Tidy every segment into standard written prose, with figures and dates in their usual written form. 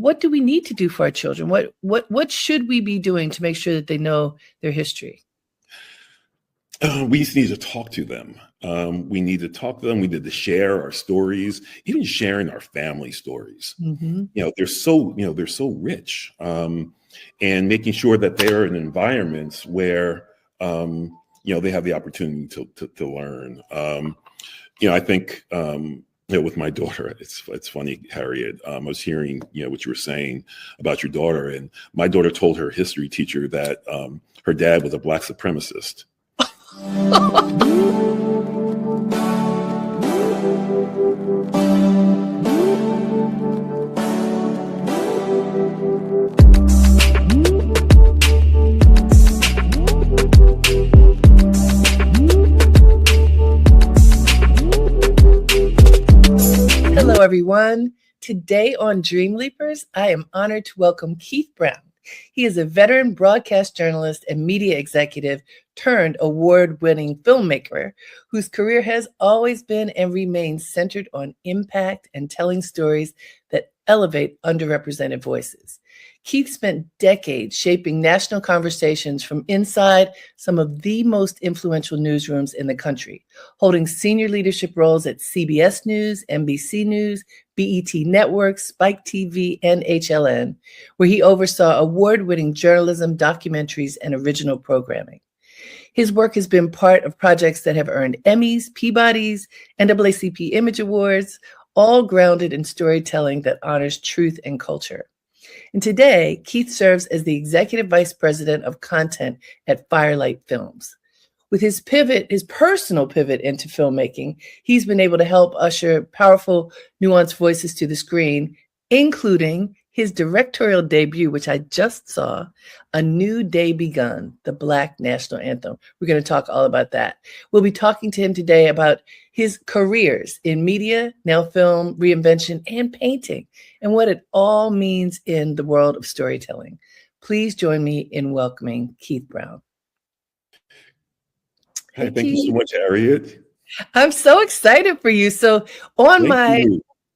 what do we need to do for our children? What should we be doing to make sure that they know their history? We just need to talk to them. We need to talk to them. We need to share our stories, even sharing our family stories. Mm-hmm. They're so rich, and making sure that they're in environments where, they have the opportunity to learn. I think, with my daughter, it's funny, Harriette. I was hearing, what you were saying about your daughter, and my daughter told her history teacher that her dad was a Black supremacist. Hello, everyone. Today on Dream Leapers, I am honored to welcome Keith Brown. He is a veteran broadcast journalist and media executive turned award-winning filmmaker whose career has always been and remains centered on impact and telling stories that elevate underrepresented voices. Keith spent decades shaping national conversations from inside some of the most influential newsrooms in the country, holding senior leadership roles at CBS News, NBC News, BET Network, Spike TV, and HLN, where he oversaw award-winning journalism, documentaries, and original programming. His work has been part of projects that have earned Emmys, Peabodys, NAACP Image Awards, all grounded in storytelling that honors truth and culture. And today, Keith serves as the Executive Vice President of Content at Firelight Films. With his personal pivot into filmmaking, he's been able to help usher powerful, nuanced voices to the screen, including his directorial debut, which I just saw, A New Day Begun, the Black National Anthem. We're going to talk all about that. We'll be talking to him today about his careers in media, now film, reinvention, and painting, and what it all means in the world of storytelling. Please join me in welcoming Keith Brown. Hey, thank you so much, Harriette. I'm so excited for you. So on my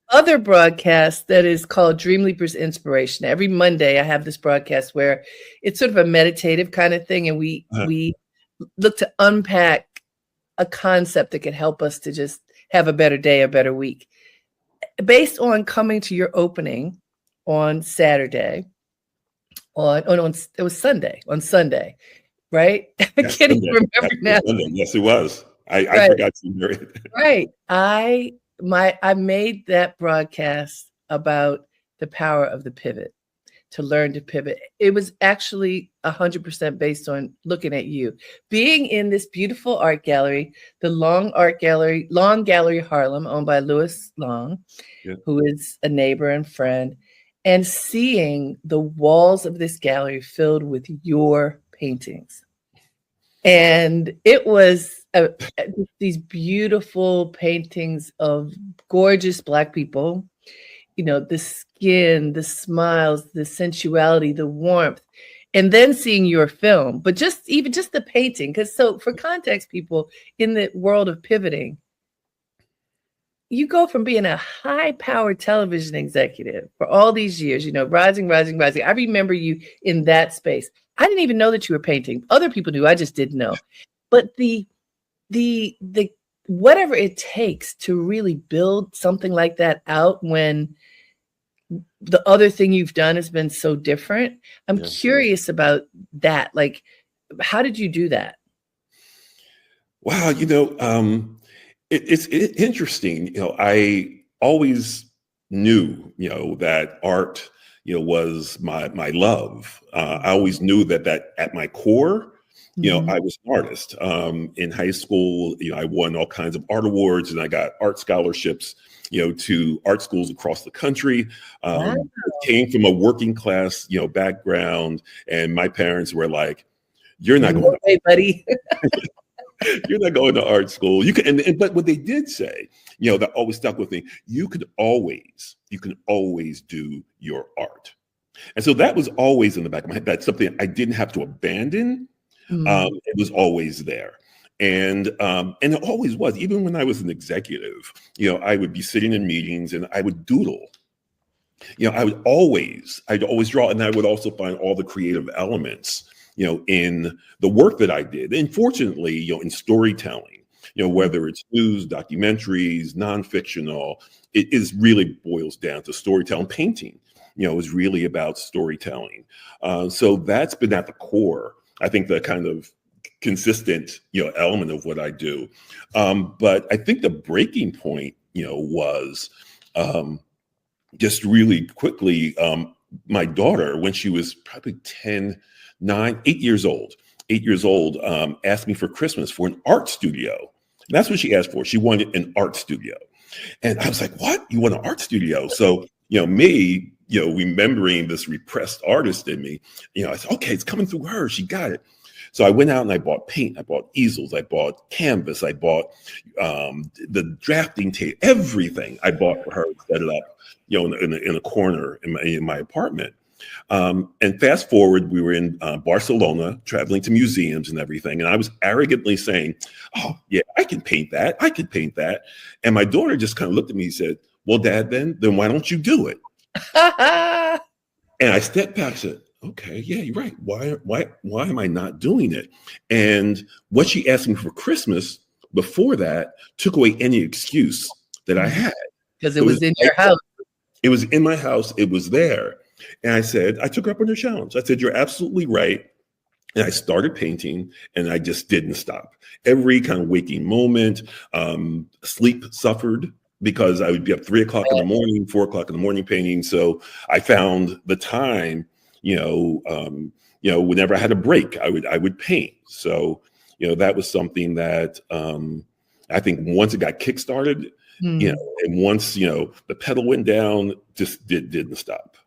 other broadcast that is called Dream Leapers Inspiration, every Monday I have this broadcast where it's sort of a meditative kind of thing, and we look to unpack a concept that could help us to just have a better day, a better week. Based on coming to your opening on Saturday, it was Sunday, right? I can't even remember now. Yes, it was. I forgot to hear it. Right. I made that broadcast about the power of the pivot, to learn to pivot. It was actually 100% based on looking at you, being in this beautiful art gallery, the Long Gallery Harlem, owned by Louis Long, who is a neighbor and friend, and seeing the walls of this gallery filled with your paintings. And it was these beautiful paintings of gorgeous Black people, the skin, the smiles, the sensuality, the warmth, and then seeing your film. But just the painting, because for context, people, in the world of pivoting, you go from being a high-powered television executive for all these years, rising. I remember you in that space. I didn't even know that you were painting. Other people knew, I just didn't know. But the whatever it takes to really build something like that out when the other thing you've done has been so different. I'm curious about that. Like, how did you do that? Wow, it's interesting. I always knew, that art, was my love. I always knew that at my core, I was an artist. In high school, I won all kinds of art awards, and I got art scholarships, to art schools across the country. Came from a working class, background, and my parents were like, "You're not going to buddy." You're not going to art school. You can, but what they did say, that always stuck with me. You can always do your art, and so that was always in the back of my head. That's something I didn't have to abandon. It was always there, and it always was. Even when I was an executive, I would be sitting in meetings and I would doodle. I'd always draw, and I would also find all the creative elements, in the work that I did. And fortunately, in storytelling, whether it's news, documentaries, nonfictional, it is really boils down to storytelling. Painting, is really about storytelling. So that's been at the core, I think, the kind of consistent, element of what I do. But I think the breaking point, was just really quickly, my daughter, when she was probably 8 years old, asked me for Christmas for an art studio. And that's what she asked for. She wanted an art studio. And I was like, what? You want an art studio? So, me, remembering this repressed artist in me, I said, okay, it's coming through her. She got it. So I went out and I bought paint, I bought easels, I bought canvas, I bought the drafting tape, everything I bought for her to set it up, in a corner in my apartment. And fast forward, we were in Barcelona, traveling to museums and everything. And I was arrogantly saying, oh, yeah, I can paint that. I can paint that. And my daughter just kind of looked at me and said, well, Dad, then why don't you do it? And I stepped back and said, okay, yeah, you're right. Why am I not doing it? And what she asked me for Christmas before that took away any excuse that I had. Because it was in your house. It was in my house. It was there. And I took her up on her challenge. I said, you're absolutely right. And I started painting and I just didn't stop. Every kind of waking moment, sleep suffered because I would be up 3 o'clock in the morning, 4 o'clock in the morning painting. So I found the time, whenever I had a break, I would paint. So, that was something that I think once it got kickstarted, and once, the pedal went down, just didn't stop.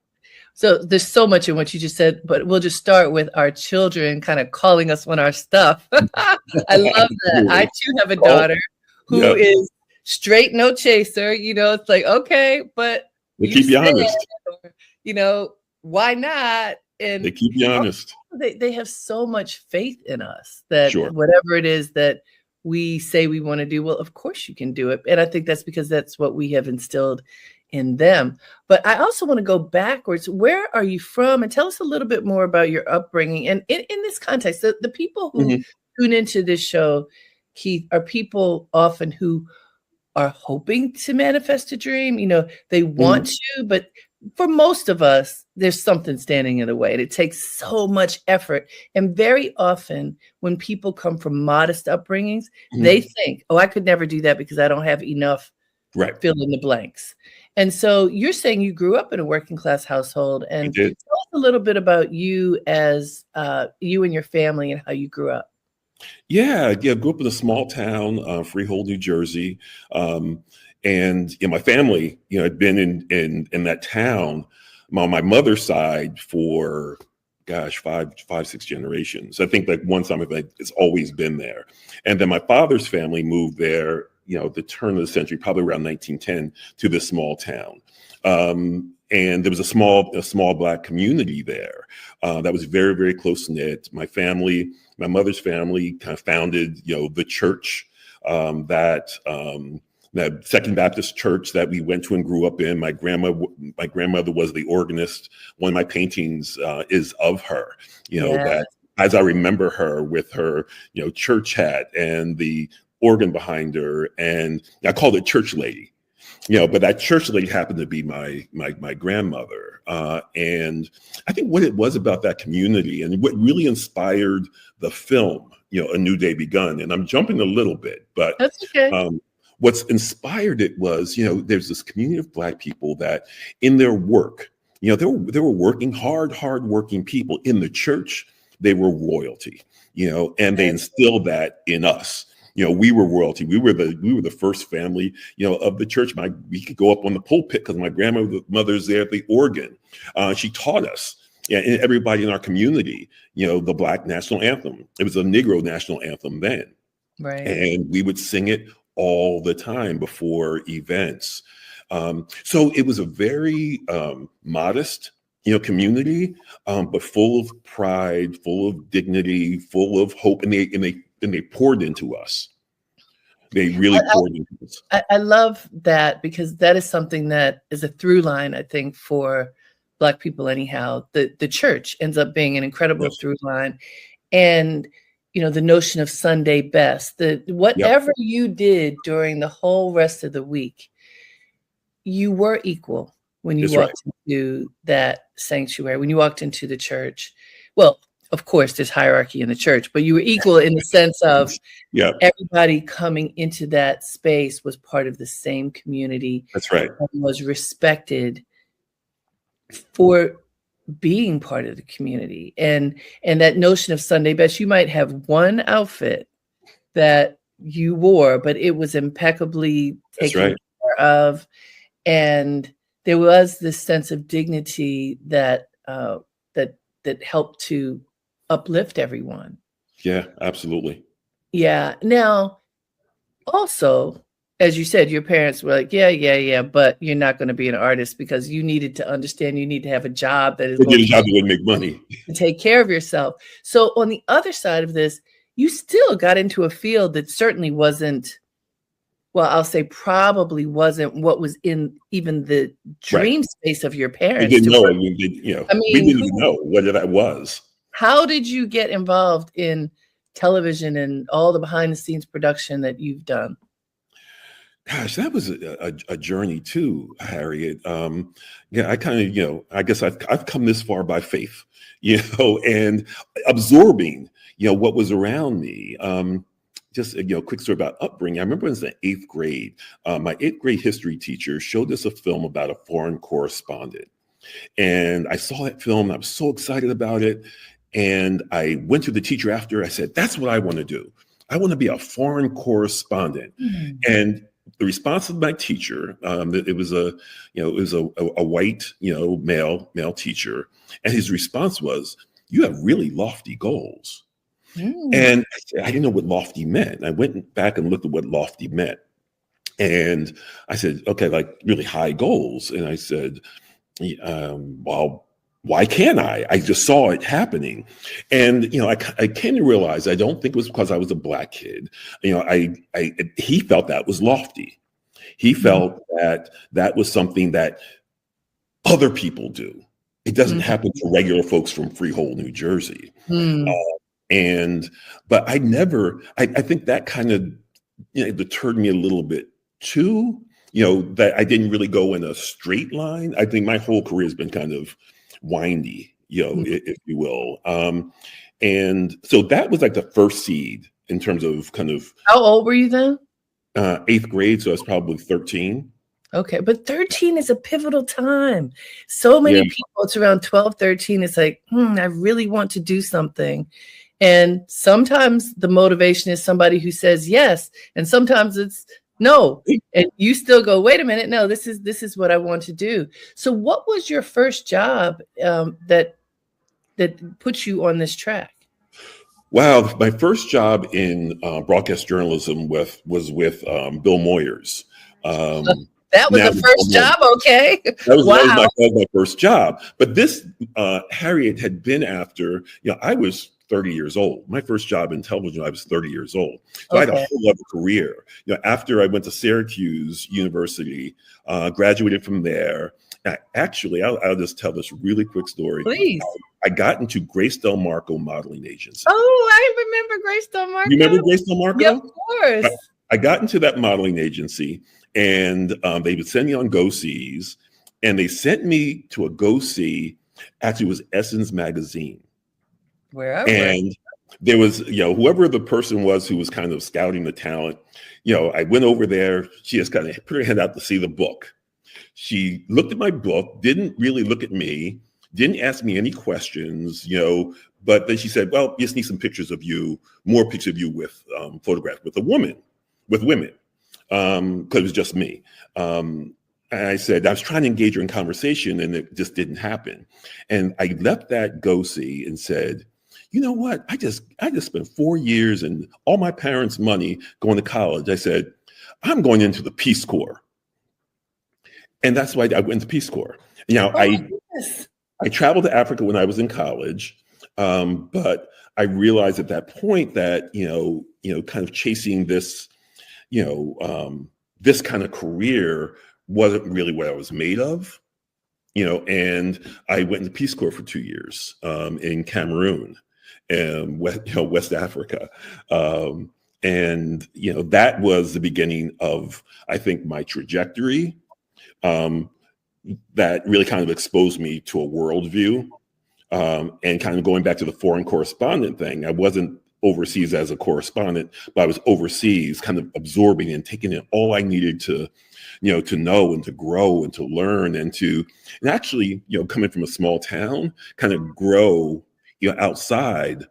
So there's so much in what you just said, but we'll just start with our children kind of calling us on our stuff. I love that. I too have a daughter who is straight, no chaser. It's like, okay, but they keep you honest. Why not? And they keep you honest. They have so much faith in us that Sure. whatever it is that we say we want to do, well, of course you can do it. And I think that's because that's what we have instilled in them. But I also want to go backwards. Where are you from? And tell us a little bit more about your upbringing. And in this context, the people who tune into this show, Keith, are people often who are hoping to manifest a dream. They want to, but for most of us, there's something standing in the way. And it takes so much effort. And very often when people come from modest upbringings, they think, oh, I could never do that because I don't have enough fill in the blanks. And so you're saying you grew up in a working class household, and tell us a little bit about you as you and your family and how you grew up. Yeah, I grew up in a small town, Freehold, New Jersey. And my family, had been in that town on my mother's side for, five, 6 generations. I think one time it's always been there. And then my father's family moved there, the turn of the century, probably around 1910, to this small town. And there was a small Black community there that was very, very close knit. My mother's family kind of founded, the church that Second Baptist Church that we went to and grew up in. My grandmother was the organist. One of my paintings is of her. That as I remember her with her, church hat and the organ behind her, and I called it Church Lady. But that church lady happened to be my grandmother. And I think what it was about that community and what really inspired the film, A New Day Begun. And I'm jumping a little bit, but that's okay. What's inspired it was, there's this community of Black people that in their work, they were working hard working people. In the church, they were royalty, and they instilled that in us. We were royalty. We were the first family, of the church. We could go up on the pulpit because my grandmother's there at the organ. She taught us, and everybody in our community, the Black National Anthem. It was a Negro national anthem then. Right. And we would sing it all the time before events. So it was a very modest, community, but full of pride, full of dignity, full of hope, and they poured into us. They really poured into this. I love that, because that is something that is a through line, I think, for Black people anyhow. The church ends up being an incredible Yes. through line. And, the notion of Sunday best, whatever you did during the whole rest of the week, you were equal when you walked into that sanctuary, when you walked into the church. Well, of course, there's hierarchy in the church, but you were equal in the sense of everybody coming into that space was part of the same community. That's right. And was respected for being part of the community. And that notion of Sunday best, you might have one outfit that you wore, but it was impeccably taken care of. And there was this sense of dignity that that helped to uplift everyone. Yeah, absolutely. Yeah. Now, also, as you said, your parents were like, yeah, but you're not going to be an artist, because you needed to understand you need to have a job that is going to job that would make money to take care of yourself. So on the other side of this, you still got into a field that certainly wasn't, well, I'll say probably wasn't what was in even the dream space of your parents. We didn't know. We didn't even know whether that was. How did you get involved in television and all the behind the scenes production that you've done? Gosh, that was a journey too, Harriet. I kind of, I guess I've come this far by faith, and absorbing, what was around me. Just a quick story about upbringing. I remember in the 8th grade, my 8th grade history teacher showed us a film about a foreign correspondent. And I saw that film. I was so excited about it. And I went to the teacher after. I said, that's what I want to do. I want to be a foreign correspondent. Mm-hmm. And the response of my teacher, it was a white, male teacher. And his response was, you have really lofty goals. And I didn't know what lofty meant. I went back and looked at what lofty meant. And I said, okay, like really high goals. And I said, well, why can't I? I just saw it happening. And, I came to realize, I don't think it was because I was a Black kid. He felt that was lofty. He felt that was something that other people do. It doesn't happen to regular folks from Freehold, New Jersey. But I think that kind of, deterred me a little bit too, that I didn't really go in a straight line. I think my whole career has been kind of windy, if you will. And so that was like the first seed in terms of kind of. How old were you then? 8th grade. So I was probably 13. Okay. But 13 is a pivotal time. So many people, it's around 12, 13. It's like, I really want to do something. And sometimes the motivation is somebody who says yes, and sometimes it's no. And you still go, wait a minute, no, this is what I want to do. So what was your first job that put you on this track? Wow, my first job in broadcast journalism was with Bill Moyers. That was the first job, okay? That was my first job. But this, Harriet had been after, I was 30 years old. My first job in television, I was 30 years old. So I had a whole other career. After I went to Syracuse University, graduated from there. Actually, I'll just tell this really quick story. Please. I got into Grace Del Marco Modeling Agency. Oh, I remember Grace Del Marco. You remember Grace Del Marco? Yeah, of course. I got into that modeling agency, and they would send me on go-sees, and they sent me to a go-see. Actually, it was Essence Magazine. And there was, whoever the person was who was kind of scouting the talent, I went over there. She just kind of put her hand out to see the book. She looked at my book, didn't really look at me, didn't ask me any questions, but then she said, well, you just need some pictures of you, more pictures of you with photographed with women, because it was just me. And I said, I was trying to engage her in conversation, and it just didn't happen. And I left that go-see and said, you know what? I just spent 4 years and all my parents' money going to college. I said, I'm going into the Peace Corps. And that's why I went to Peace Corps. I traveled to Africa when I was in college, but I realized at that point that, kind of chasing this, this kind of career wasn't really what I was made of, and I went into Peace Corps for 2 years in Cameroon and West Africa. And that was the beginning of, I think, my trajectory that really kind of exposed me to a worldview. And kind of going back to the foreign correspondent thing, I wasn't overseas as a correspondent, but I was overseas kind of absorbing and taking in all I needed to know and to grow and to learn and actually, coming from a small town, kind of grow, outside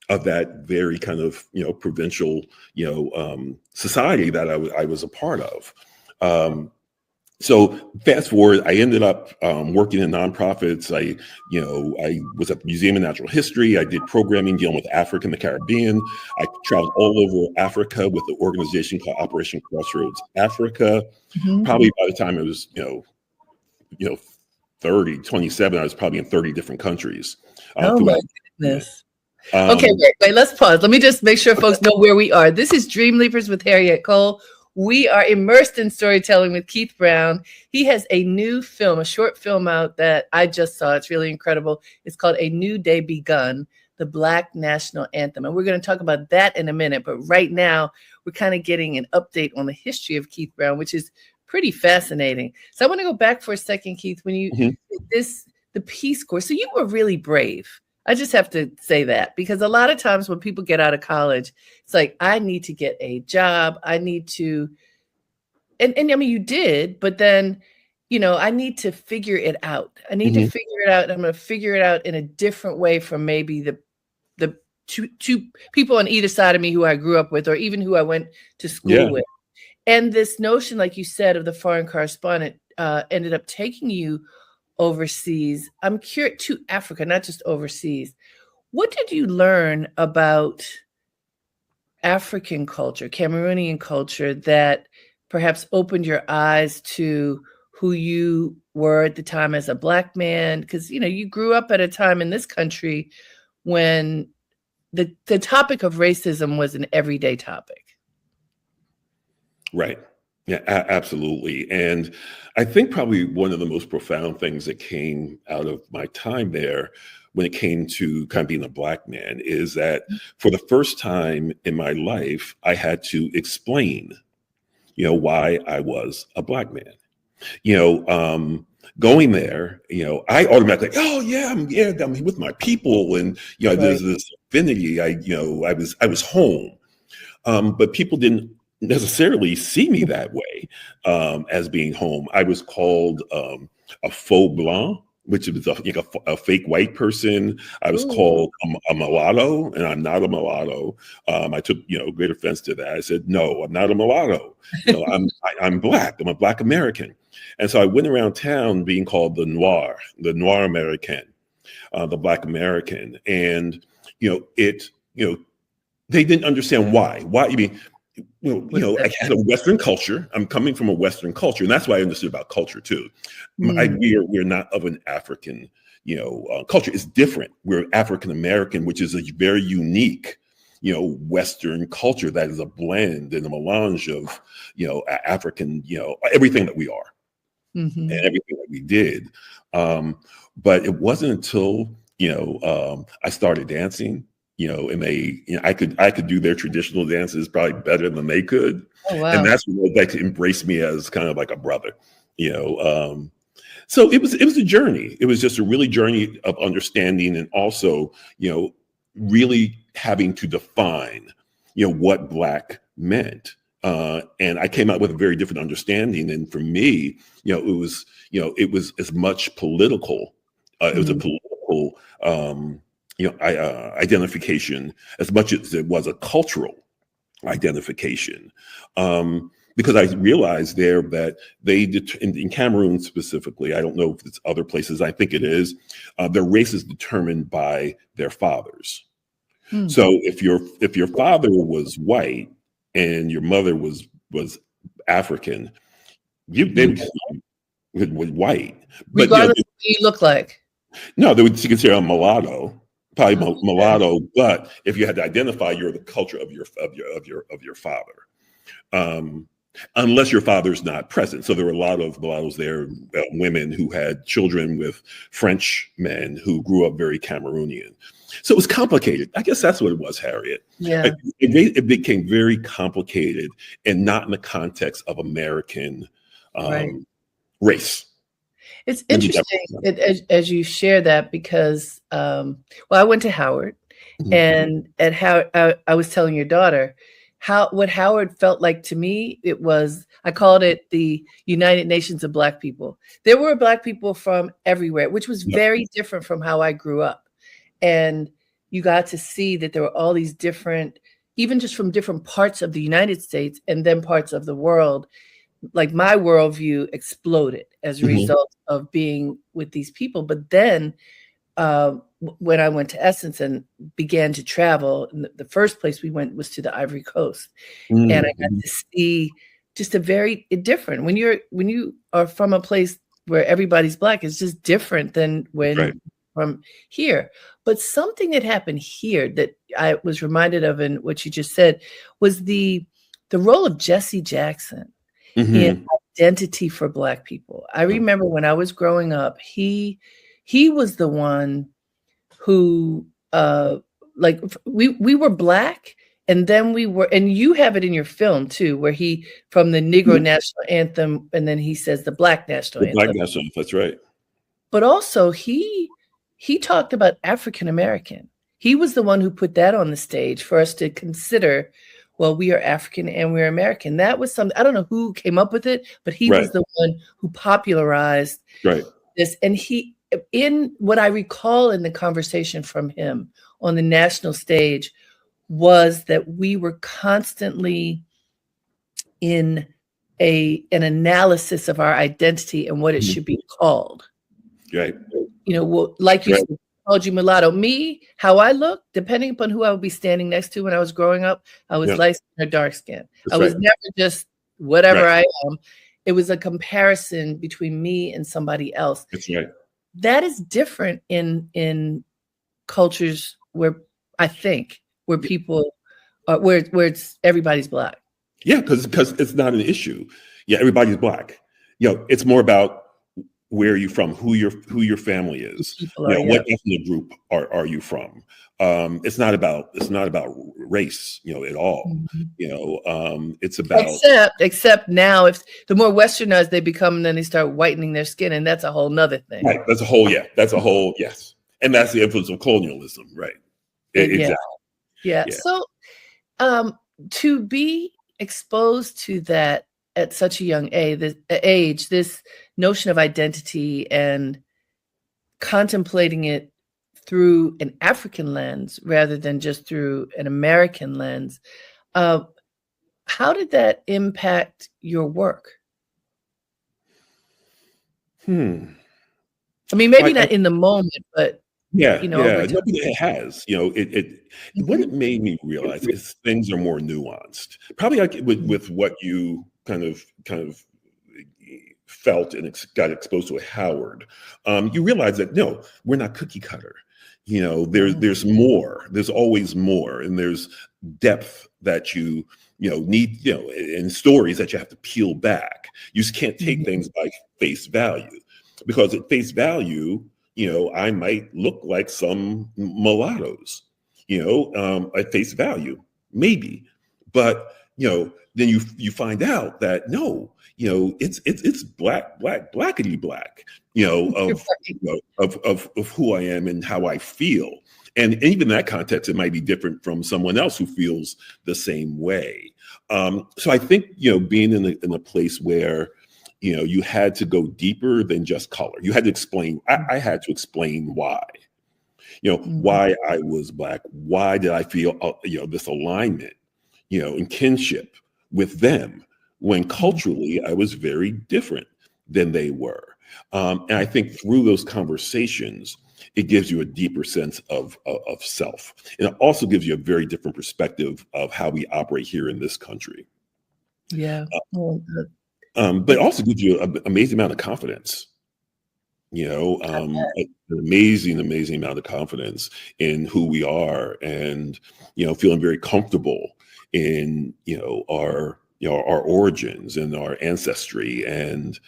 of that very kind of, provincial, society that I was a part of. So fast forward, I ended up working in nonprofits. I was at the Museum of Natural History. I did programming dealing with Africa and the Caribbean. I traveled all over Africa with an organization called Operation Crossroads Africa. Mm-hmm. Probably by the time it was, 27, I was probably in 30 different countries. Oh my goodness. Okay, wait, let's pause. Let me just make sure folks know where we are. This is Dream Leapers with Harriette Cole. We are immersed in storytelling with Keith Brown. He has a new film, a short film out that I just saw. It's really incredible. It's called A New Day Begun, the Black National Anthem. And we're going to talk about that in a minute. But right now, we're kind of getting an update on the history of Keith Brown, which is pretty fascinating. So I want to go back for a second, Keith, when you did the Peace Corps. So you were really brave. I just have to say that, because a lot of times when people get out of college, it's like, I need to get a job. I need to, and I mean, you did, but then, I need to figure it out. I need to figure it out. I'm going to figure it out in a different way from maybe the two people on either side of me who I grew up with, or even who I went to school with. And this notion, like you said, of the foreign correspondent ended up taking you overseas. I'm curious, to Africa, not just overseas. What did you learn about African culture, Cameroonian culture, that perhaps opened your eyes to who you were at the time as a Black man? Because, you grew up at a time in this country when the topic of racism was an everyday topic. Right. Yeah, absolutely. And I think probably one of the most profound things that came out of my time there when it came to kind of being a Black man is that for the first time in my life, I had to explain, why I was a Black man. Going there, I automatically, I'm with my people, and there's this affinity. I was home, but people didn't necessarily see me that way as being home. I was called a faux blanc, which is a fake white person. I was called a mulatto, and I'm not a mulatto. I took great offense to that. I said, no, I'm not a mulatto. I'm Black. I'm a Black American. And so I went around town being called the Noir American, the Black American, and they didn't understand why. Why? I mean, I had a Western culture. I'm coming from a Western culture, and that's why I understood about culture too. We're not of an African, culture. It's different. We're African American, which is a very unique, Western culture that is a blend and a melange of, African, everything that we are and everything that we did. But it wasn't until I started dancing. And I could do their traditional dances probably better than they could. Oh, wow. And that's when they could embrace me as kind of like a brother, So it was a journey. It was just a really journey of understanding, and also, really having to define, what Black meant. And I came out with a very different understanding. And for me, it was as much political. It was a political, identification as much as it was a cultural identification. Because I realized there that in Cameroon specifically, I don't know if it's other places, I think it is, their race is determined by their fathers. So if your father was white and your mother was African, they was white. Regardless of what you look like. No, they would consider a mulatto. Probably mulatto, but if you had to identify, you're the culture of your father. unless your father's not present. So there were a lot of mulattoes there, women who had children with French men who grew up very Cameroonian. So it was complicated. I guess that's what it was, Harriet. Yeah. It became very complicated and not in the context of American Right. race. It's interesting as you share that because, well, I went to Howard, and at Howard, I was telling your daughter what Howard felt like to me. It was, I called it the United Nations of Black people. There were Black people from everywhere, which was very different from how I grew up. And you got to see that there were all these different, even just from different parts of the United States and then parts of the world. Like my worldview exploded as a result of being with these people. But then when I went to Essence and began to travel, the first place we went was to the Ivory Coast. And I got to see just a very different, when you are from a place where everybody's Black, it's just different than when from here. But something that happened here that I was reminded of in what you just said was the role of Jesse Jackson in identity for Black people. I remember when I was growing up, he was the one who like we were Black, and then we were, and you have it in your film too, where he from the Negro National Anthem, and then he says the Black National Anthem. Black National Anthem, that's right. But also he talked about African American. He was the one who put that on the stage for us to consider. Well, we are African and we're American. That was something, I don't know who came up with it, but he was the one who popularized this. And in what I recall in the conversation from him on the national stage was that we were constantly in an analysis of our identity and what it should be called. Right. You know, well, like you said, called you mulatto. Me, how I look, depending upon who I would be standing next to when I was growing up, I was light skin or dark skin. I was never just whatever I am. It was a comparison between me and somebody else. That's right. That is different in cultures where I think where people are, where it's everybody's Black. Yeah, because it's not an issue. Yeah, everybody's Black. You know, it's more about where are you from, who your family is, what ethnic group are you from. It's not about race, at all. It's about except now, if the more westernized they become, then they start whitening their skin, and that's a whole nother thing. Right. That's a whole yes, and that's the influence of colonialism, right? Exactly. Yeah. So, to be exposed to that at such a young age, this notion of identity and contemplating it through an African lens rather than just through an American lens, how did that impact your work? I mean, maybe not in the moment, but it has. What it made me realize is things are more nuanced. Probably like with what you kind of felt and got exposed to at Howard. You realize that no, we're not cookie cutter. There's more. There's always more, and there's depth that you need. And stories that you have to peel back. You just can't take things by face value, because at face value, I might look like some mulattoes, at face value, maybe. But, then you find out that no, it's blackity black, of who I am and how I feel. And even in that context, it might be different from someone else who feels the same way. So I think, being in a place where, you had to go deeper than just color. You had to explain. I had to explain why, why I was Black. Why did I feel, this alignment, and kinship with them when culturally I was very different than they were. And I think through those conversations, it gives you a deeper sense of self. And it also gives you a very different perspective of how we operate here in this country. Yeah. But it also gives you an amazing amount of confidence, an amazing amount of confidence in who we are, and, feeling very comfortable in, our our origins and our ancestry, and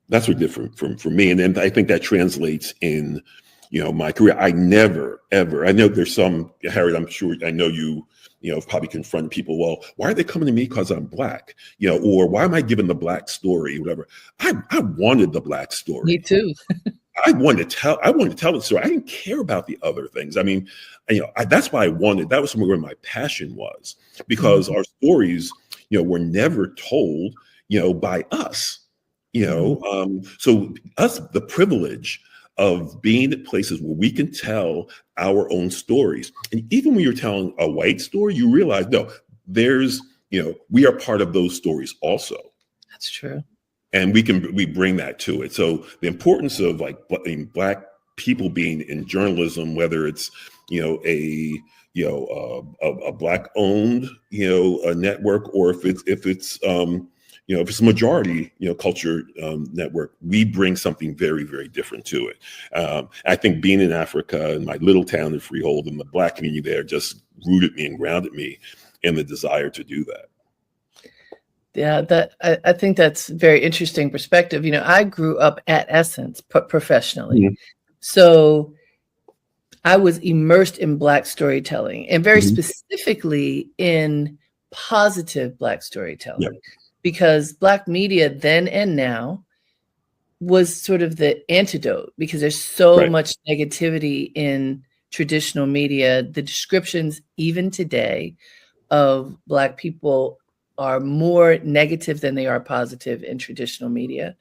that's what did for me. And then I think that translates in my career. I never ever. I know there's some, Harriet, I'm sure I know you probably confront people. Well, why are they coming to me because I'm Black? Or why am I giving the Black story? Whatever. I wanted the Black story. Me too. I wanted to tell the story. I didn't care about the other things. I mean, that's why I wanted. That was where my passion was, because our stories, were never told, by us. So us, the privilege of being at places where we can tell our own stories. And even when you're telling a white story, you realize, no, there's, we are part of those stories also. That's true. And we bring that to it. So the importance of Black people being in journalism, whether it's, a Black owned, a network, or if it's if it's a majority, culture network, we bring something very, very different to it. I think being in Africa and my little town in Freehold and the Black community there just rooted me and grounded me in the desire to do that. Yeah, I think that's a very interesting perspective. I grew up at Essence professionally. Mm-hmm. So I was immersed in Black storytelling, and very specifically in positive Black storytelling. Yep. Because Black media then and now was sort of the antidote, because there's so much negativity in traditional media. The descriptions, even today, of Black people are more negative than they are positive in traditional media.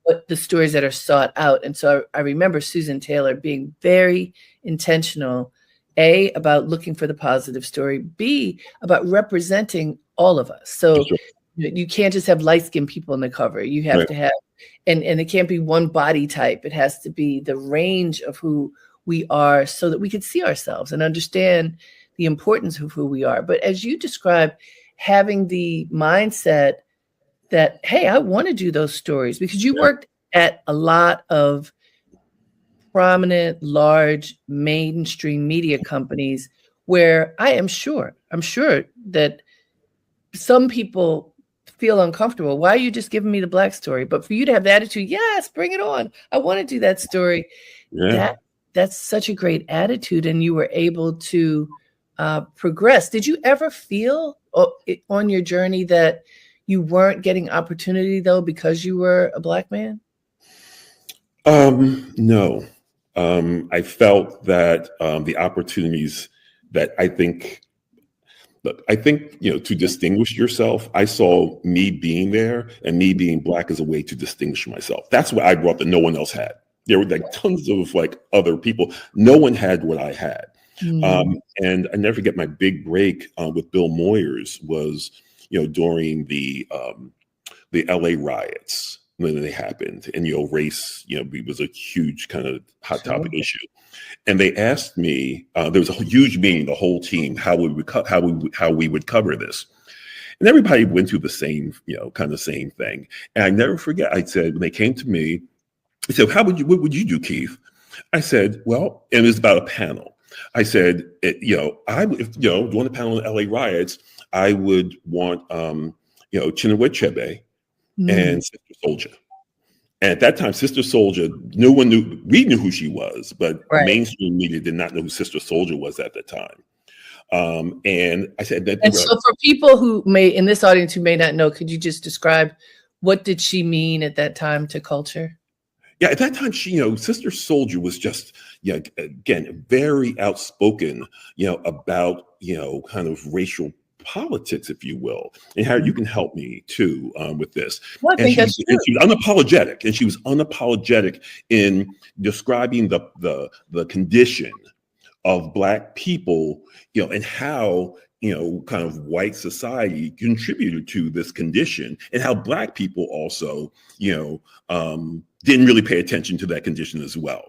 What the stories that are sought out. And so I remember Susan Taylor being very intentional, A, about looking for the positive story, B, about representing all of us. So you can't just have light-skinned people in the cover. You have to have, and it can't be one body type. It has to be the range of who we are, so that we can see ourselves and understand the importance of who we are. But as you described, having the mindset that, hey, I want to do those stories, because you worked at a lot of prominent, large, mainstream media companies where I'm sure that some people feel uncomfortable. Why are you just giving me the Black story? But for you to have the attitude, yes, bring it on. I want to do that story. Yeah. That's such a great attitude. And you were able to progress. Did you ever feel on your journey that you weren't getting opportunity, though, because you were a Black man? No. I felt that the opportunities that I think, to distinguish yourself, I saw me being there and me being Black as a way to distinguish myself. That's what I brought that no one else had. There were tons of other people. No one had what I had. And I never forget my big break with Bill Moyers was, during the LA riots when they happened, and race, it was a huge kind of hot topic issue. And they asked me, there was a huge meeting, the whole team, how we would cover this. And everybody went through the same, kind of same thing. And I never forget, I said, when they came to me, I said, what would you do, Keith? I said, well, and it was about a panel. I said, doing a panel in LA riots, I would want, Chinua Achebe and Sister Souljah. And at that time, Sister Souljah, no one knew. We knew who she was, but mainstream media did not know who Sister Souljah was at the time. And I said that. And so, for people who in this audience who may not know, could you just describe what did she mean at that time to culture? Yeah, at that time, she, Sister Souljah was just, again, very outspoken, about, kind of racial politics, if you will, and how you can help me too with this. Well, I think that's true. And she was unapologetic, and she was unapologetic in describing the condition of Black people, and how kind of white society contributed to this condition, and how Black people also, didn't really pay attention to that condition as well.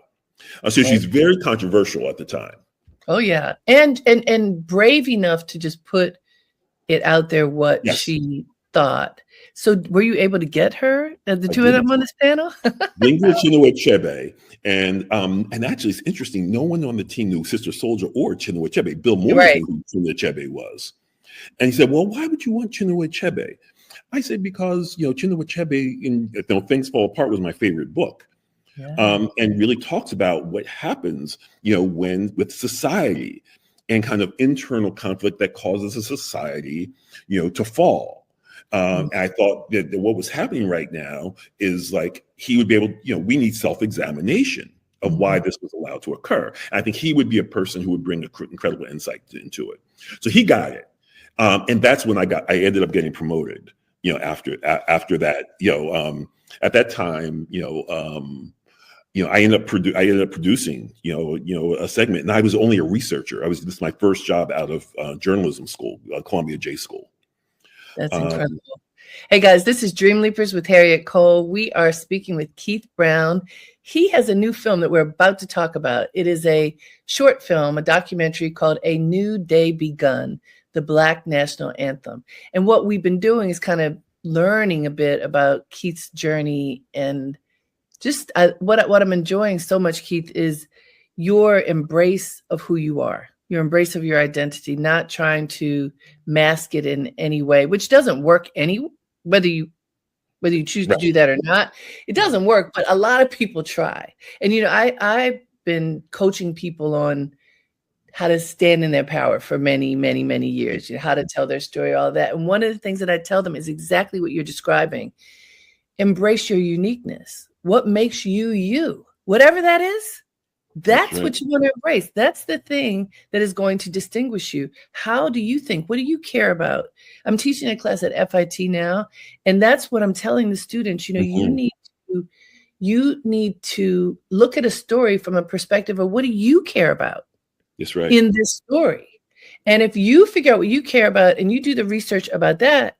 So she's very controversial at the time. Oh yeah, and brave enough to just put it out there what she thought. So were you able to get her, the two of them on this panel? Chinua Achebe, and actually it's interesting. No one on the team knew Sister Souljah or Chinua Achebe. Bill Moore knew who Chinua Achebe was. And he said, well, why would you want Chinua Achebe? I said, because, Chinua Achebe in Things Fall Apart was my favorite book. Yeah. And really talks about what happens, when with society and kind of internal conflict that causes a society, to fall. And I thought that what was happening right now is like he would be able, we need self-examination of why this was allowed to occur. And I think he would be a person who would bring incredible insight into it. So he got it. And that's when I ended up getting promoted, after that, at that time, I ended up producing, a segment, and I was only a researcher. This is my first job out of journalism school, Columbia J School. That's incredible. Hey guys, this is Dream Leapers with Harriette Cole. We are speaking with Keith Brown. He has a new film that we're about to talk about. It is a short film, a documentary called A New Day Begun, the Black National Anthem. And what we've been doing is kind of learning a bit about Keith's journey, and just what I'm enjoying so much, Keith, is your embrace of who you are, your embrace of your identity, not trying to mask it in any way, which doesn't work whether you choose to do that or not. It doesn't work, but a lot of people try. And, I've been coaching people on how to stand in their power for many, many, many years, how to tell their story, all that. And one of the things that I tell them is exactly what you're describing. Embrace your uniqueness. What makes you you? Whatever that is, that's what you want to embrace. That's the thing that is going to distinguish you. How do you think? What do you care about? I'm teaching a class at FIT now, and that's what I'm telling the students. You need to look at a story from a perspective of what do you care about in this story. And if you figure out what you care about and you do the research about that,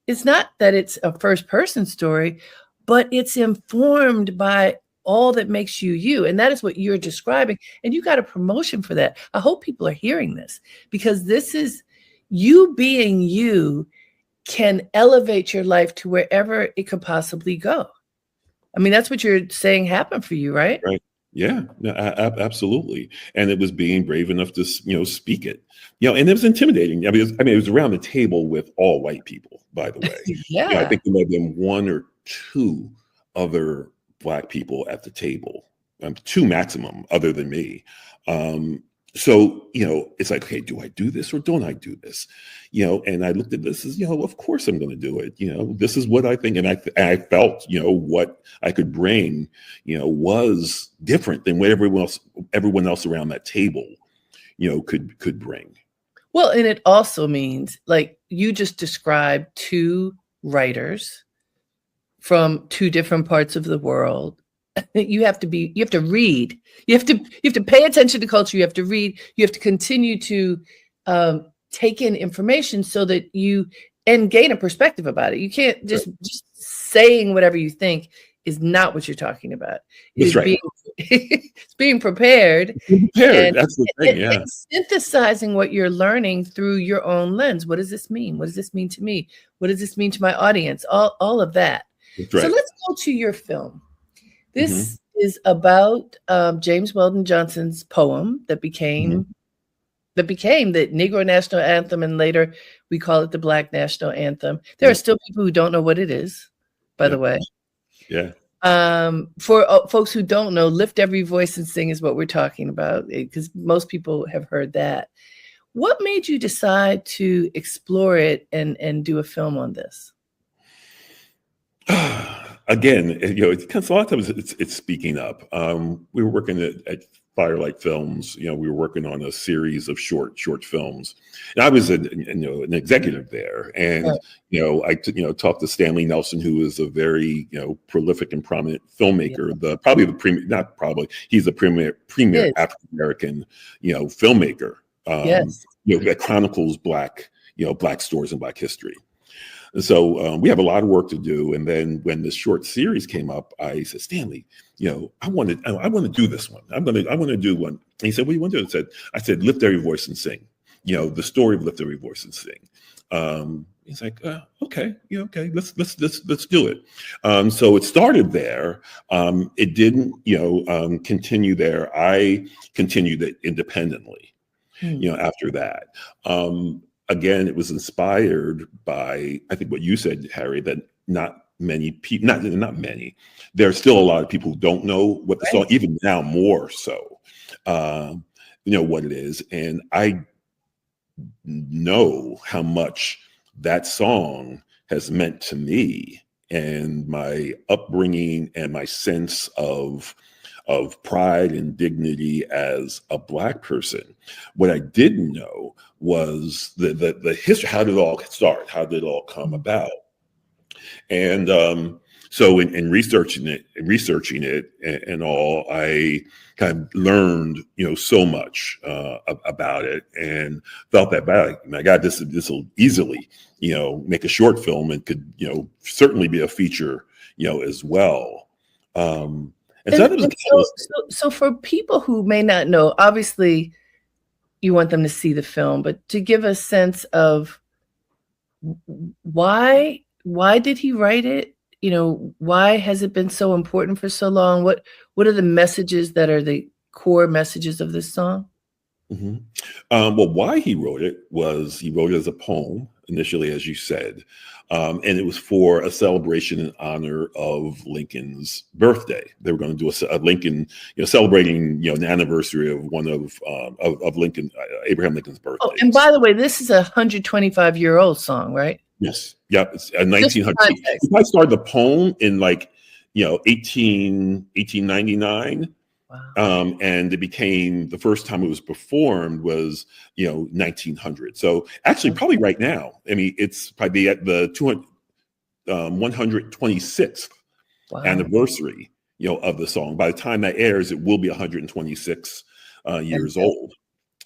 it's not that it's a first person story, but it's informed by all that makes you you. And that is what you're describing. And you got a promotion for that. I hope people are hearing this, because this is you being you can elevate your life to wherever it could possibly go. I mean, that's what you're saying happened for you, right? Right. Yeah, no, absolutely. And it was being brave enough to, speak it, and it was intimidating. I mean, it was around the table with all white people, by the way. Yeah. I think there might have been one or two other Black people at the table, two maximum, other than me. So, it's like, okay, do I do this or don't I do this? And I looked at this as, of course I'm going to do it. This is what I think. And I felt, what I could bring, was different than what everyone else around that table, could bring. Well, and it also means, like you just described, two writers from two different parts of the world. You have to read, you have to pay attention to culture. You have to read, you have to continue to take in information so that you and gain a perspective about it. You can't just saying whatever you think is not what you're talking about. That's right. It's being prepared. That's the thing. Yeah. And synthesizing what you're learning through your own lens. What does this mean? What does this mean to me? What does this mean to my audience? All of that. Right. So let's go to your film. This is about James Weldon Johnson's poem that became the Negro National Anthem, and later we call it the Black National Anthem. There are still people who don't know what it is, by the way. Yeah. For folks who don't know, Lift Every Voice and Sing is what we're talking about, because most people have heard that. What made you decide to explore it and do a film on this? Again, because a lot of times it's speaking up. We were working at Firelight Films. We were working on a series of short films, and I was an executive there. And I talked to Stanley Nelson, who is a very prolific and prominent filmmaker. He's the premier African American filmmaker. That chronicles Black stories and Black history. And so we have a lot of work to do. And then when this short series came up, I said, Stanley, I want to do this one. I want to do one. And he said, what do you want to do? I said, Lift Every Voice and Sing. The story of Lift Every Voice and Sing. He's like, okay, okay, let's do it. So it started there. It didn't, continue there. I continued it independently. After that. again, it was inspired by, I think what you said, Harry, that not many people, not many, there's still a lot of people who don't know what the song, even now more so, what it is. And I know how much that song has meant to me and my upbringing and my sense of pride and dignity as a Black person. What I didn't know was the history. How did it all start? How did it all come about? And so in researching it and all, I kind of learned, so much about it, and felt that my God, this will easily, make a short film and could, certainly be a feature, as well. So for people who may not know, obviously you want them to see the film, but to give a sense of why did he write it? Why has it been so important for so long? What are the messages that are the core messages of this song? Mm-hmm. Well, why he wrote it as a poem initially, as you said, and it was for a celebration in honor of Lincoln's birthday. They were going to do a Lincoln, celebrating, an anniversary of one of Lincoln, Abraham Lincoln's birthday. Oh, and by the way, this is a 125-year-old song, right? Yes. Yeah. It's 1900. I started the poem in 1899. Wow. And it became, the first time it was performed was, 1900. So actually probably right now, I mean, it's probably at the 126th anniversary, of the song. By the time that airs, it will be 126 years old.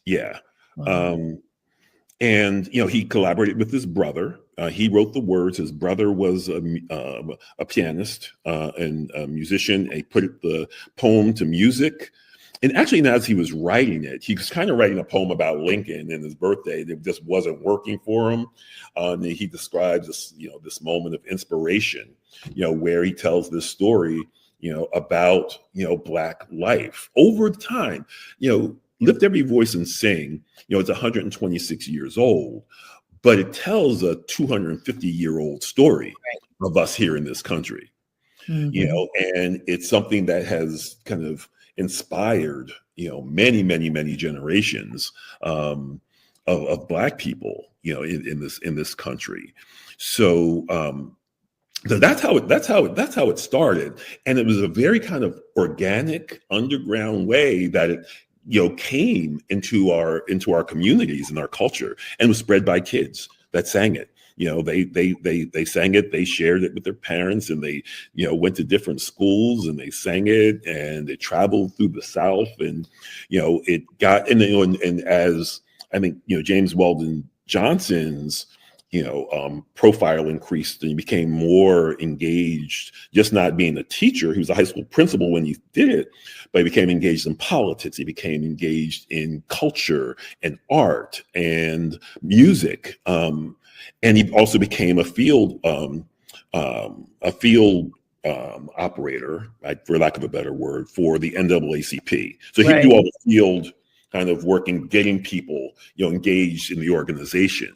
Yeah. Wow. And, he collaborated with his brother. He wrote the words. His brother was a pianist and a musician. He put the poem to music. And actually, as he was writing it, he was kind of writing a poem about Lincoln and his birthday that just wasn't working for him. And he describes this, this moment of inspiration, where he tells this story, about, Black life over time, Lift Every Voice and Sing, it's 126 years old, but it tells a 250-year-old story of us here in this country, and it's something that has kind of inspired, many, many, many generations of Black people, in this country. So that's how it started, and it was a very kind of organic, underground way that it came into our communities and our culture, and was spread by kids that sang it. They sang it, they shared it with their parents, and they, went to different schools and they sang it, and they traveled through the South, and, it got, and as I think, James Weldon Johnson's, profile increased, and he became more engaged, just not being a teacher. He was a high school principal when he did it, but he became engaged in politics. He became engaged in culture and art and music. And he also became a field operator, for lack of a better word, for the NAACP. So he do all the field kind of working, getting people, engaged in the organization.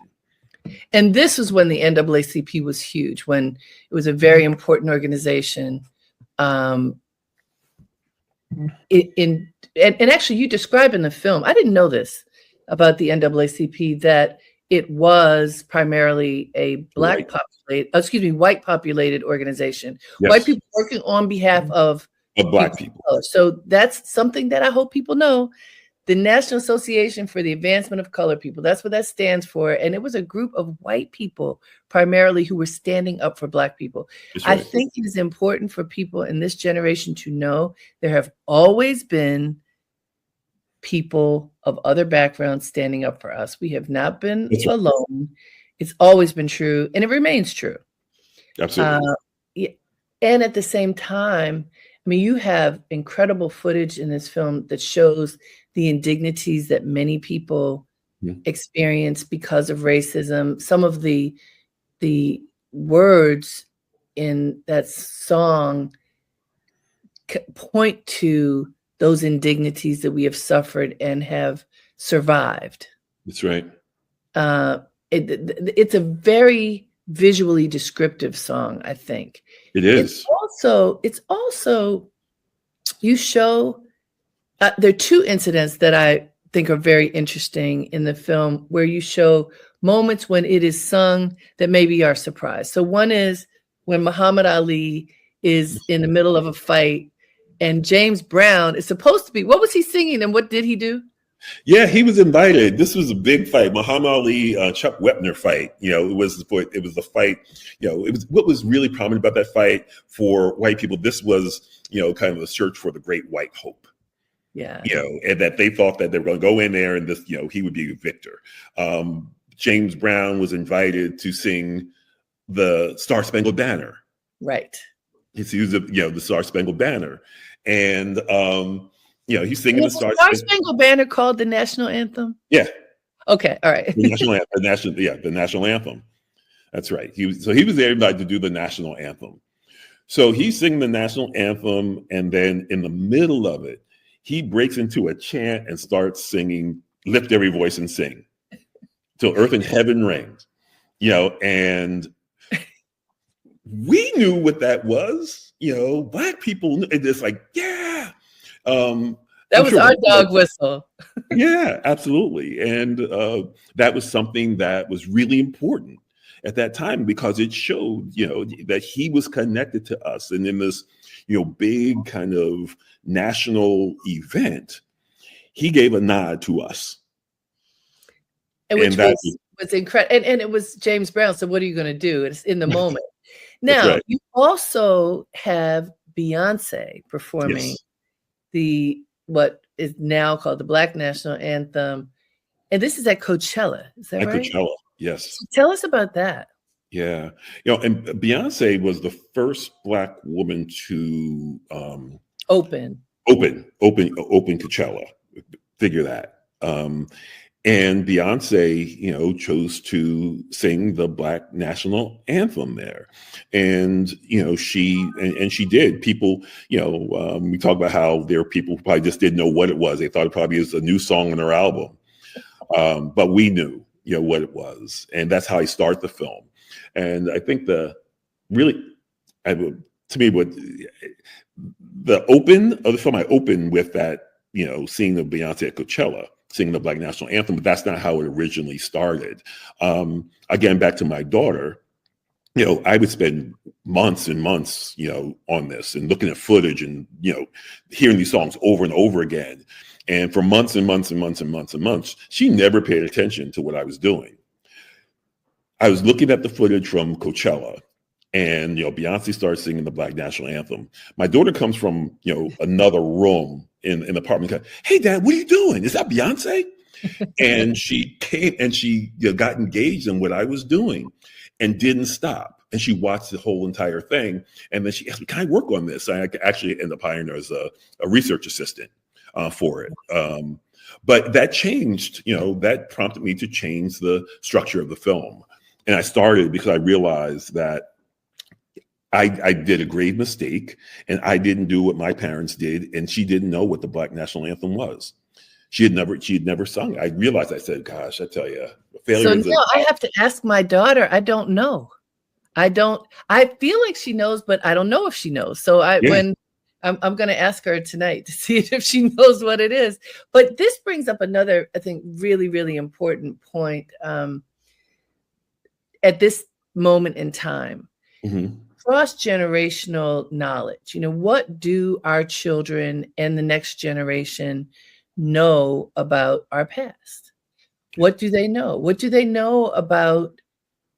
And this was when the NAACP was huge, when it was a very important organization. And actually, you describe in the film, I didn't know this about the NAACP, that it was primarily a white populated organization. Yes. White people working on behalf of Black people. So that's something that I hope people know. The National Association for the Advancement of Colored People. That's what that stands for. And it was a group of white people primarily who were standing up for Black people. Right. I think it is important for people in this generation to know there have always been people of other backgrounds standing up for us. We have not been alone. It's always been true, and it remains true. Absolutely. And at the same time, I mean, you have incredible footage in this film that shows the indignities that many people experience because of racism. Some of the words in that song point to those indignities that we have suffered and have survived. That's right. it's a very visually descriptive song, I think. It is. It's also you show, there are two incidents that I think are very interesting in the film where you show moments when it is sung that maybe are surprised. So one is when Muhammad Ali is in the middle of a fight and James Brown is supposed to be, what was he singing and what did he do? Yeah, he was invited. This was a big fight, Muhammad Ali, Chuck Wepner fight. It was the fight. It was what was really prominent about that fight for white people. This was, kind of a search for the great white hope. Yeah. And that they thought that they were going to go in there and this, he would be a victor. James Brown was invited to sing the Star Spangled Banner. Right. He was, the Star Spangled Banner, and he's singing the Star Spangled Banner called the national anthem? Yeah. Okay. All right. The national anthem. That's right. He was there to do the national anthem. So he's singing the national anthem, and then in the middle of it, he breaks into a chant and starts singing, "Lift every voice and sing, till earth and heaven rings." And we knew what that was. Black people knew. It's like, yeah. That was our dog whistle. Yeah, absolutely. And that was something that was really important at that time because it showed, that he was connected to us. And in this, big kind of national event, he gave a nod to us. Which was incredible. And it was James Brown. So what are you going to do? It's in the moment. Now, right. You also have Beyonce performing what is now called the Black National Anthem. And this is at Coachella. Is that right? At Coachella, yes. So tell us about that. Yeah. And Beyonce was the first Black woman to open Coachella. Figure that. And Beyonce, chose to sing the Black National Anthem there. And, she did. People, we talk about how there are people who probably just didn't know what it was. They thought it probably was a new song on her album. But we knew, what it was. And that's how I start the film. And I think to me, what the open of the film, I opened with that, seeing the Beyonce at Coachella, singing the Black National Anthem, but that's not how it originally started. Again, back to my daughter, I would spend months and months, on this and looking at footage and, hearing these songs over and over again. And for months and months and months and months and months, she never paid attention to what I was doing. I was looking at the footage from Coachella and, Beyonce started singing the Black National Anthem. My daughter comes from, another room in the apartment. "Hey, Dad, what are you doing? Is that Beyonce?" And she came and she got engaged in what I was doing and didn't stop. And she watched the whole entire thing. And then she asked me, "Can I work on this?" I actually ended up hiring her as a research assistant for it. But that changed, that prompted me to change the structure of the film. And I started because I realized that I did a grave mistake and I didn't do what my parents did. And she didn't know what the Black National Anthem was. She had never sung it. I realized, I said, gosh, I tell you, failure. So now I have to ask my daughter. I don't know. I feel like she knows, but I don't know if she knows. So when I'm going to ask her tonight to see if she knows what it is. But this brings up another, I think, really, really important point at this moment in time. Mm-hmm. Cross-generational knowledge. What do our children and the next generation know about our past? What do they know? What do they know about,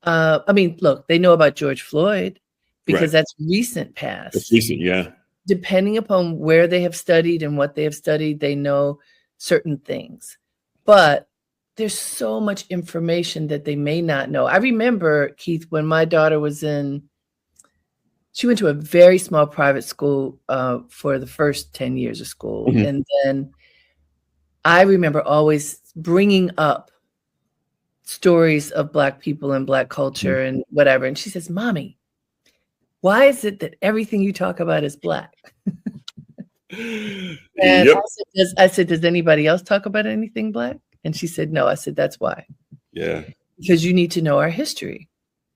look, they know about George Floyd because that's recent past. It's recent, yeah. Depending upon where they have studied and what they have studied, they know certain things. But there's so much information that they may not know. I remember, Keith, when my daughter she went to a very small private school for the first 10 years of school. Mm-hmm. And then I remember always bringing up stories of Black people and Black culture mm-hmm. and whatever. And she says, "Mommy, why is it that everything you talk about is Black?" And yep. I said, does anybody else talk about anything Black? And she said, no. I said, that's why. Yeah. because you need to know our history.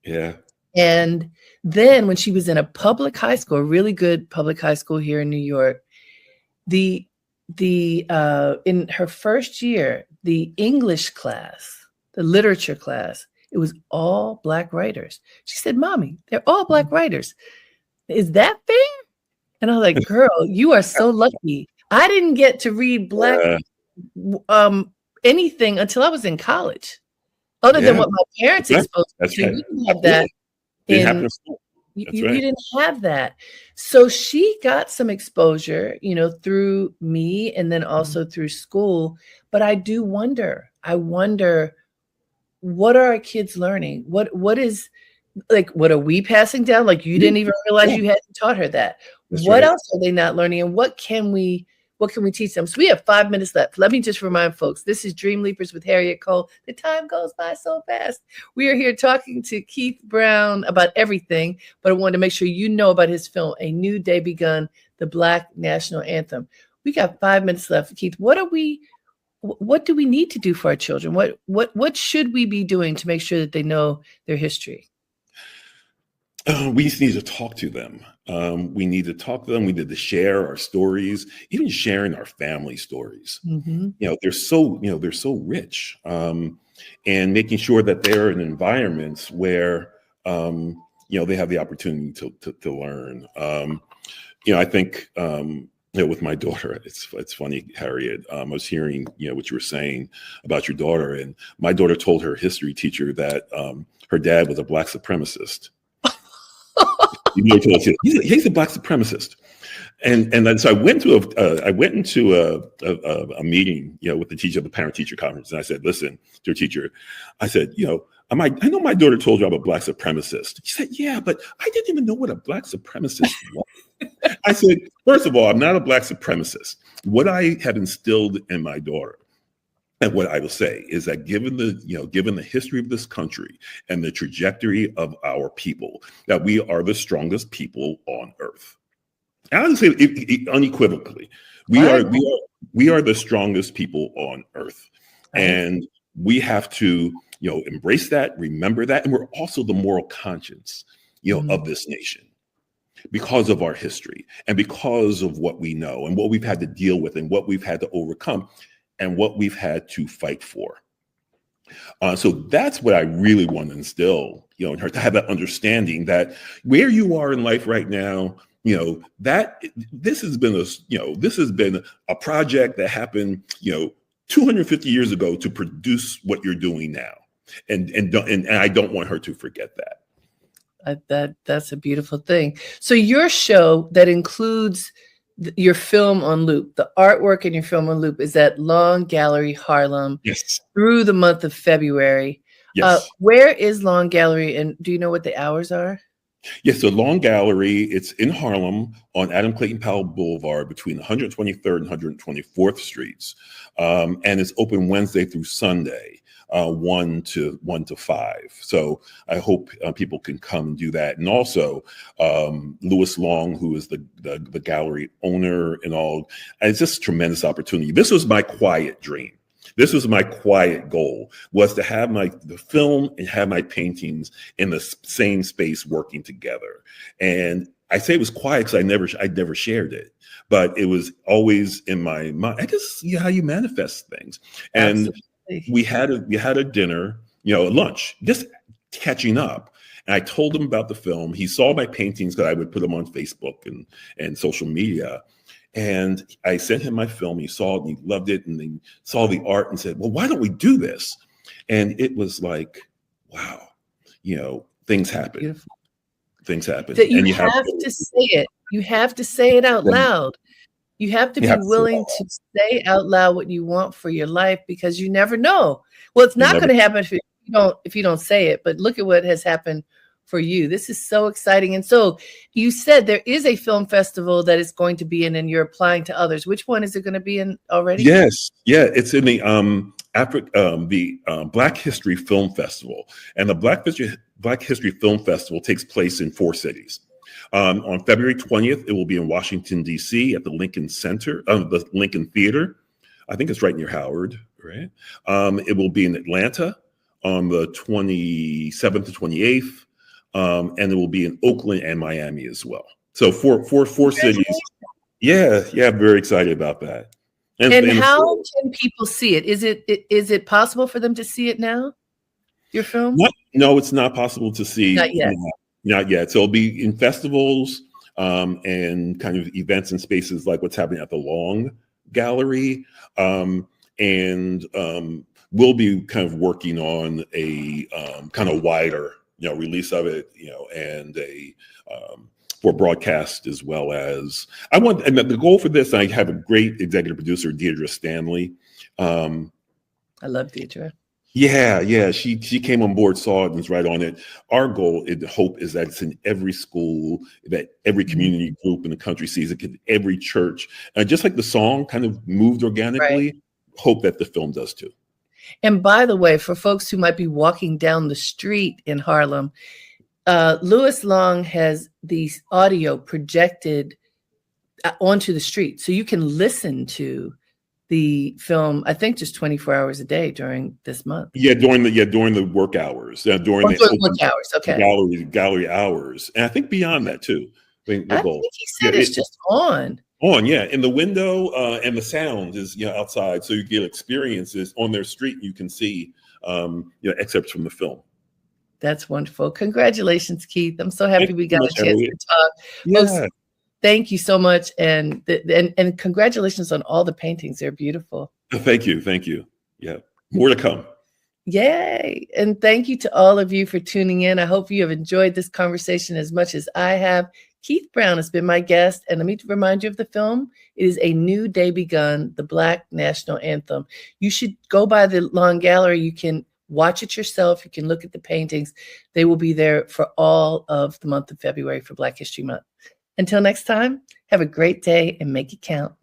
Yeah. And then when she was in a public high school, a really good public high school here in New York, the in her first year, the English class, the literature class, it was all Black writers. She said, "Mommy, they're all Black writers. Is that fair?" And I was like, "Girl, you are so lucky. I didn't get to read Black anything until I was in college, other than what my parents exposed me to. We didn't have that in you didn't have that. So she got some exposure, through me and then also through school. But I do wonder, what are our kids learning? What is, like, what are we passing down? Like, you didn't even realize you hadn't taught her that. What else are they not learning? And what can we teach them? So we have 5 minutes left. Let me just remind folks, this is Dream Leapers with Harriette Cole. The time goes by so fast. We are here talking to Keith Brown about everything, but I wanted to make sure you know about his film, A New Day Begun, the Black National Anthem. We got 5 minutes left. Keith, what do we need to do for our children? What should we be doing to make sure that they know their history? We just need to talk to them. We need to talk to them. We need to share our stories, even sharing our family stories. They're so rich, and making sure that they're in environments where they have the opportunity to learn. I think with my daughter, it's funny, Harriette. I was hearing what you were saying about your daughter, and my daughter told her history teacher that her dad was a Black supremacist. He's a Black supremacist, and then so I went into a meeting, with the teacher of the parent teacher conference, and I said, "Listen, dear teacher," I said, I know my daughter told you I'm a Black supremacist. She said, "Yeah, but I didn't even know what a Black supremacist was." I said, "First of all, I'm not a Black supremacist. What I have instilled in my daughter, and what I will say, is that given the history of this country and the trajectory of our people, that we are the strongest people on earth." And I would say unequivocally, we are the strongest people on earth, and we have to embrace that, remember that, and we're also the moral conscience of this nation, because of our history and because of what we know and what we've had to deal with and what we've had to overcome and what we've had to fight for. So that's what I really want to instill, in her, to have that understanding that where you are in life right now, that this has been a project that happened, 250 years ago to produce what you're doing now, and I don't want her to forget that. That's a beautiful thing. So your show that includes your film on loop, the artwork in your film on loop, is at Long Gallery Harlem. Yes. Through the month of February. Yes. Where is Long Gallery, and do you know what the hours are? Yes, so Long Gallery, it's in Harlem on Adam Clayton Powell Boulevard between 123rd and 124th Streets. And it's open Wednesday through Sunday, 1 to 5. So I hope people can come and do that. And also Louis Long, who is the gallery owner and all. And it's just a tremendous opportunity. This was my quiet dream. This was my quiet goal, was to have the film and have my paintings in the same space working together. And I say it was quiet because I never shared it, but it was always in my mind. I guess how you manifest things. And absolutely. we had a dinner, a lunch, just catching up. And I told him about the film. He saw my paintings because I would put them on Facebook and social media. And I sent him my film. He saw it and he loved it. And he saw the art and said, "Well, why don't we do this?" And it was like, wow, things happen. Beautiful. Things happen. That you have to say it. You have to say it out loud. You have to be willing to say out loud what you want for your life, because you never know. Well, it's not going to happen if you don't say it. But look at what has happened for you. This is so exciting. And so you said there is a film festival that is going to be in, and you're applying to others. Which one is it going to be in already? Yes. Yeah. It's in the Black History Film Festival. And the Black History Film Festival takes place in 4 cities. On February 20th, it will be in Washington, D.C. at the Lincoln Center, the Lincoln Theater. I think it's right near Howard, right? It will be in Atlanta on the 27th to 28th. And it will be in Oakland and Miami as well. So four cities. Yeah, I'm very excited about that. And how can people see it? Is it possible for them to see it now? Your film? No, it's not possible to see. Not yet. Not yet. So it'll be in festivals and kind of events and spaces like what's happening at the Long Gallery. And we'll be kind of working on a kind of wider, release of it, and a for broadcast as well as and the goal for this, I have a great executive producer, Deidre Stanley. I love Deidre. Yeah. She came on board, saw it, and was right on it. Our goal and hope is that it's in every school, that every community group in the country sees it, every church. Just like the song kind of moved organically, right. Hope that the film does too. And by the way, for folks who might be walking down the street in Harlem, Louis Long has the audio projected onto the street. So you can listen to the film, I think just 24 hours a day during this month. Yeah, during the work hours. During the work hours, okay. Gallery hours. And I think beyond that too. I think he said it's just on. Yeah. And the window and the sound is outside. So you get experiences on their street. You can see excerpts from the film. That's wonderful. Congratulations, Keith. I'm so happy we got a chance to talk. Yeah. Folks, thank you so much. And congratulations on all the paintings. They're beautiful. Thank you. Yeah. More to come. Yay. And thank you to all of you for tuning in. I hope you have enjoyed this conversation as much as I have. Keith Brown has been my guest. And let me remind you of the film. It is A New Day Begun, the Black National Anthem. You should go by the Long Gallery. You can watch it yourself. You can look at the paintings. They will be there for all of the month of February for Black History Month. Until next time, have a great day and make it count.